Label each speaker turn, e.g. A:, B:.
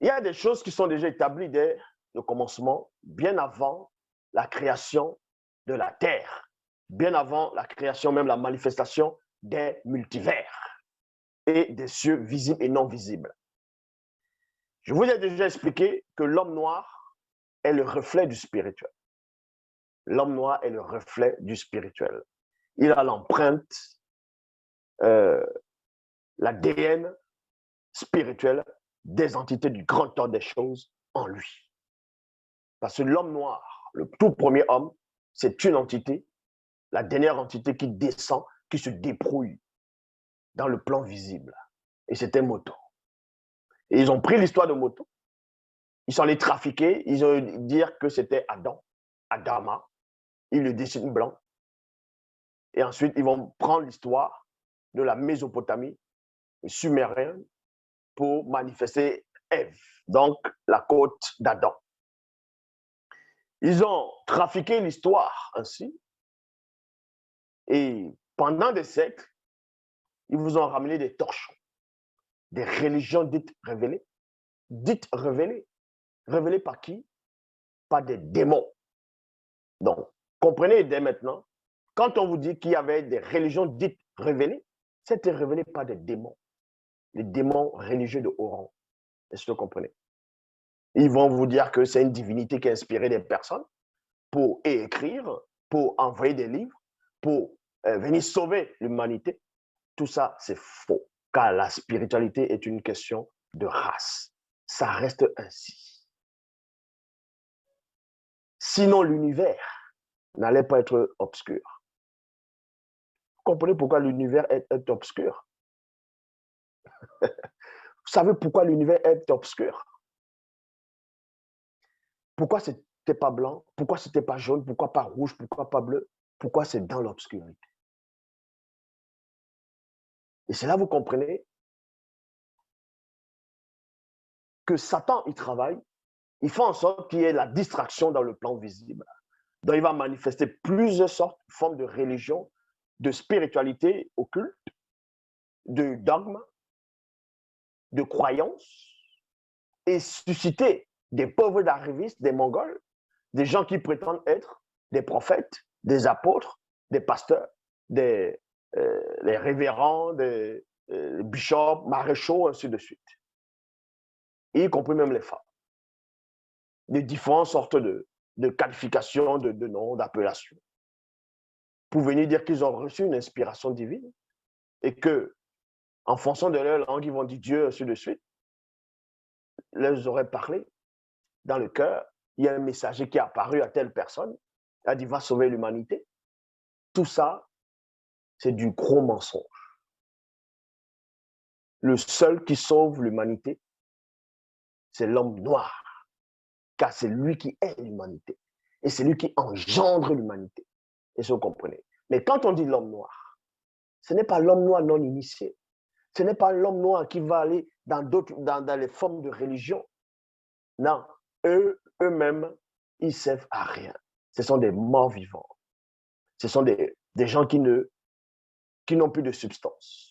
A: Il y a des choses qui sont déjà établies dès le commencement, bien avant la création de la Terre, bien avant la création, même la manifestation des multivers et des cieux visibles et non visibles. Je vous ai déjà expliqué que l'homme noir est le reflet du spirituel. L'homme noir est le reflet du spirituel. Il a l'empreinte, l'ADN spirituel des entités du grand ordre des choses en lui. Parce que l'homme noir, le tout premier homme, c'est une entité, la dernière entité qui descend, qui se débrouille dans le plan visible. Et c'était Moto. Et ils ont pris l'histoire de Moto, ils sont allés trafiquer, ils ont dit que c'était Adam, Adama, ils le dessinent blanc. Et ensuite, ils vont prendre l'histoire de la Mésopotamie, sumérienne, pour manifester Ève, donc la côte d'Adam. Ils ont trafiqué l'histoire ainsi, et pendant des siècles, ils vous ont ramené des torchons, des religions dites révélées. Dites révélées. Révélées par qui? Par des démons. Donc, comprenez dès maintenant, quand on vous dit qu'il y avait des religions dites révélées, c'était révélé par des démons. Les démons religieux de haut rang. Est-ce que vous comprenez? Ils vont vous dire que c'est une divinité qui a inspiré des personnes pour écrire, pour envoyer des livres, pour venir sauver l'humanité. Tout ça, c'est faux, car la spiritualité est une question de race. Ça reste ainsi. Sinon, l'univers n'allait pas être obscur. Vous comprenez pourquoi l'univers est obscur? Vous savez pourquoi l'univers est obscur? Pourquoi c'était pas blanc? Pourquoi c'était pas jaune? Pourquoi pas rouge? Pourquoi pas bleu? Pourquoi c'est dans l'obscurité? Et c'est là vous comprenez que Satan, il travaille, il fait en sorte qu'il y ait la distraction dans le plan visible. Donc, il va manifester plusieurs sortes, formes de religion, de spiritualité occulte, de dogmes, de croyances, et susciter des pauvres d'arrivistes, des Mongols, des gens qui prétendent être des prophètes, des apôtres, des pasteurs, les révérends, des bishops, maréchaux, ainsi de suite. Et y compris même les femmes. De différentes sortes de qualifications, de noms, d'appellations, pour venir dire qu'ils ont reçu une inspiration divine et que, en fonction de leur langue, ils vont dire Dieu, ainsi de suite. Leur aurait parlé dans le cœur. Il y a un messager qui est apparu à telle personne. Il a dit va sauver l'humanité. Tout ça, c'est du gros mensonge. Le seul qui sauve l'humanité, c'est l'homme noir, car c'est lui qui est l'humanité. Et c'est lui qui engendre l'humanité. Est-ce que vous comprenez? Mais quand on dit l'homme noir, ce n'est pas l'homme noir non initié. Ce n'est pas l'homme noir qui va aller dans les formes de religion. Non, eux-mêmes, ils servent à rien. Ce sont des morts vivants. Ce sont des gens qui n'ont plus de substance.